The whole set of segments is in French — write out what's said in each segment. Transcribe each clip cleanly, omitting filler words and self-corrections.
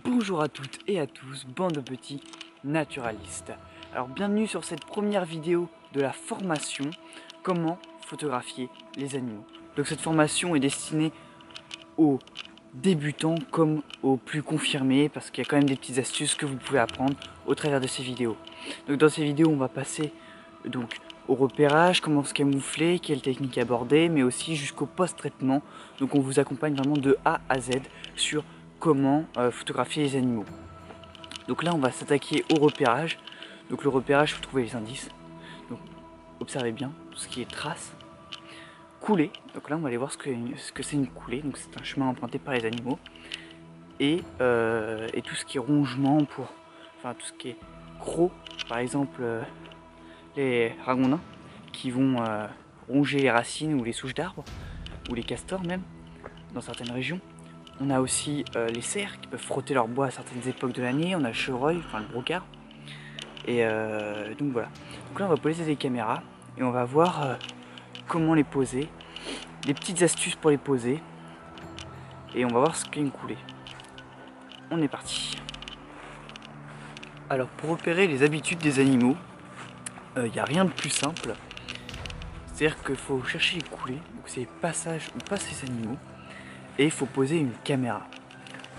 Bonjour à toutes et à tous, bande de petits naturalistes. Alors bienvenue sur cette première vidéo de la formation comment photographier les animaux. Donc cette formation est destinée aux débutants comme aux plus confirmés parce qu'il y a quand même des petites astuces que vous pouvez apprendre au travers de ces vidéos. Donc dans ces vidéos on va passer au repérage, comment se camoufler, quelle technique aborder, mais aussi jusqu'au post-traitement. Donc on vous accompagne vraiment de A à Z sur comment photographier les animaux. Donc là on va s'attaquer au repérage. Donc le repérage, il faut trouver les indices. Donc observez bien tout ce qui est traces. Coulée, donc là on va aller voir ce que c'est une coulée. Donc c'est un chemin emprunté par les animaux. Et tout ce qui est rongement enfin tout ce qui est croc, par exemple les ragondins qui vont ronger les racines ou les souches d'arbres, ou les castors même, dans certaines régions. On a aussi les cerfs qui peuvent frotter leur bois à certaines époques de l'année. On a le chevreuil, enfin le brocard. Et donc voilà. Donc là on va poser des caméras et on va voir comment les poser. Des petites astuces pour les poser. Et on va voir ce qu'est une coulée. On est parti. Alors pour repérer les habitudes des animaux, il n'y a rien de plus simple. C'est-à-dire qu'il faut chercher les coulées, donc c'est les passages où passent les animaux. Et il faut poser une caméra.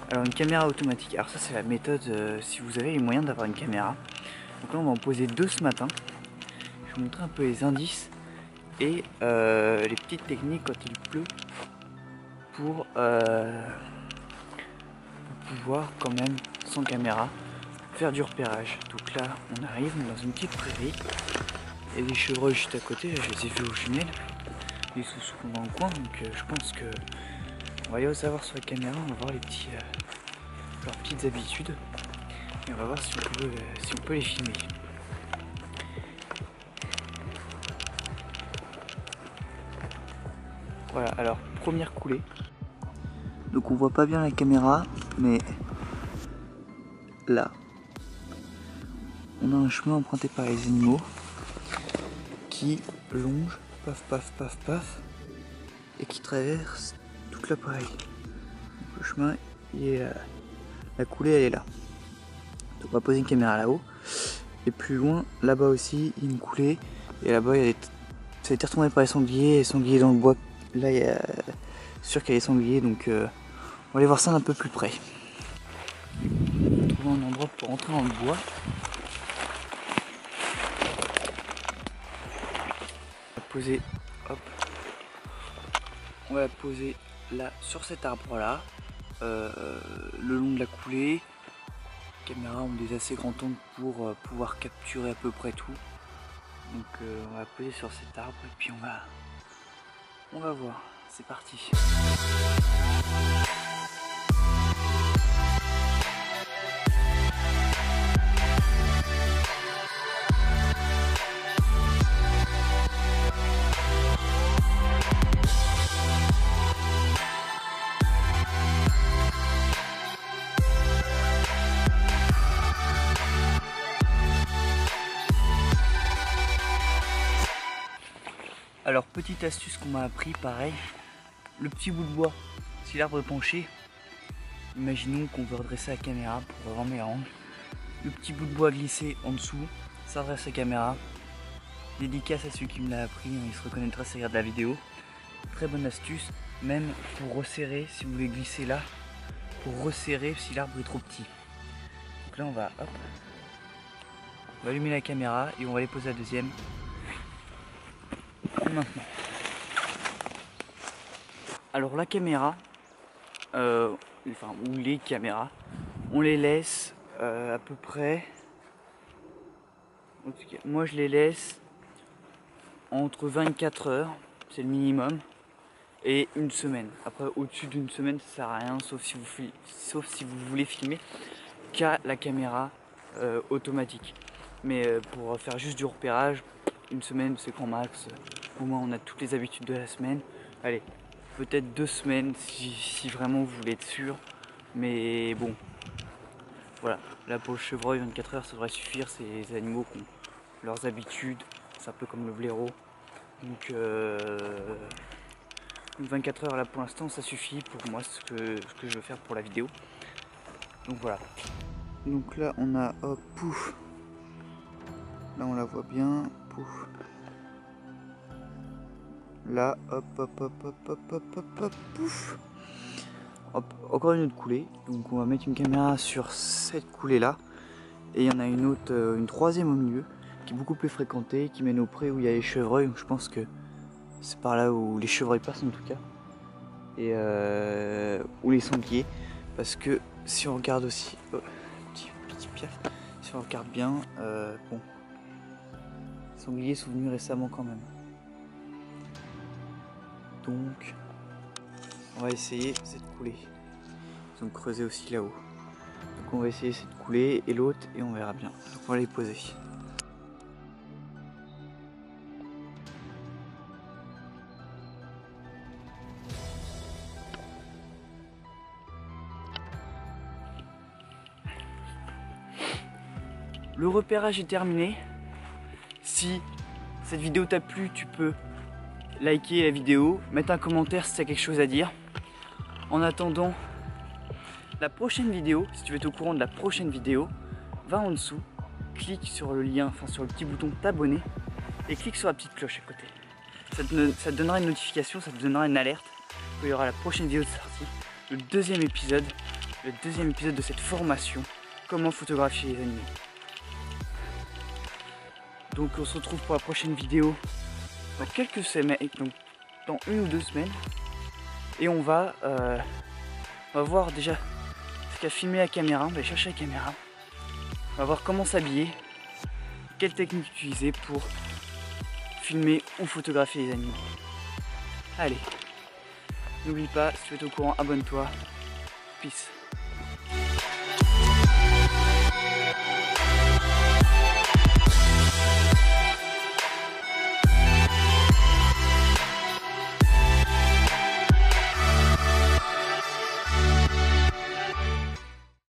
Alors une caméra automatique, alors ça c'est la méthode si vous avez les moyens d'avoir une caméra. Donc là on va en poser deux ce matin. Je vais vous montrer un peu les indices et les petites techniques quand il pleut pour pouvoir quand même sans caméra faire du repérage. Donc là on arrive dans une petite prairie et les chevreuils juste à côté, là, je les ai vus aux jumelles. Ils sont souvent dans le coin donc je pense que on va aller au savoir sur la caméra, on va voir leurs petites habitudes et on va voir si on peut les filmer. Voilà, alors première coulée. Donc on voit pas bien la caméra, mais là, on a un chemin emprunté par les animaux qui longe, paf paf paf paf, et qui traverse toute la prairie. Donc le chemin, la coulée elle est là. Donc on va poser une caméra là-haut. Et plus loin, là-bas aussi, il y a une coulée. Et là-bas, ça a été retourné par les sangliers dans le bois. Là, il y a sûr qu'il y a les sangliers, donc on va aller voir ça d'un peu plus près. On va trouver un endroit pour rentrer dans le bois. On va poser, hop, on va la poser là sur cet arbre là, le long de la coulée. Les caméras ont des assez grands angles pour pouvoir capturer à peu près tout. Donc on va la poser sur cet arbre et puis on va voir. C'est parti. Alors petite astuce qu'on m'a appris, pareil, le petit bout de bois, si l'arbre est penché, imaginons qu'on veut redresser la caméra pour avoir meilleur angle, le petit bout de bois glissé en dessous, ça redresse la caméra. Dédicace à celui qui me l'a appris, il se reconnaîtra s'il regarde la vidéo. Très bonne astuce, même pour resserrer, si vous voulez glisser là, pour resserrer si l'arbre est trop petit. Donc là on va allumer la caméra et on va aller poser la deuxième. Maintenant. Alors la caméra, ou les caméras, on les laisse à peu près, en tout cas, moi je les laisse entre 24 heures, c'est le minimum, et une semaine. Après au-dessus d'une semaine ça sert à rien, sauf si vous voulez filmer qu'à la caméra automatique. Mais pour faire juste du repérage, une semaine c'est grand max. Au moins on a toutes les habitudes de la semaine. Allez, peut-être 2 semaines si vraiment vous voulez être sûr. Mais bon, voilà. Là pour le chevreuil, 24 heures ça devrait suffire. C'est les animaux qui ont leurs habitudes. C'est un peu comme le blaireau. Donc 24 heures là pour l'instant ça suffit pour moi ce que je veux faire pour la vidéo. Donc voilà. Donc là on a hop pouf. Là on la voit bien. Pouf. Là hop hop hop hop hop hop hop hop pouf. Hop, encore une autre coulée. Donc on va mettre une caméra sur cette coulée là. Et il y en a une autre, une troisième au milieu, qui est beaucoup plus fréquentée, qui mène au pré où il y a les chevreuils. Donc je pense que c'est par là où les chevreuils passent en tout cas. Et ou les sangliers. Parce que si on regarde aussi, petit piaf, si on regarde bien, bon, les sangliers sont venus récemment quand même. Donc on va essayer cette coulée. Ils ont creusé aussi là-haut. Donc on va essayer cette coulée et l'autre et on verra bien. Donc on va les poser. Le repérage est terminé. Si cette vidéo t'a plu, tu peux liker la vidéo, mettre un commentaire si tu as quelque chose à dire. En attendant la prochaine vidéo, si tu veux être au courant de la prochaine vidéo, va en dessous, clique sur le lien, enfin sur le petit bouton t'abonner et clique sur la petite cloche à côté. Ça te donnera une notification, ça te donnera une alerte qu'il y aura la prochaine vidéo de sortie, le deuxième épisode de cette formation, comment photographier les animaux. Donc on se retrouve pour la prochaine vidéo dans quelques semaines, donc dans 1 ou 2 semaines. Et on va voir déjà ce qu'a filmé la caméra, on va aller chercher la caméra. On va voir comment s'habiller, quelle technique utiliser pour filmer ou photographier les animaux. Allez, n'oublie pas, si tu es au courant, abonne-toi. Peace.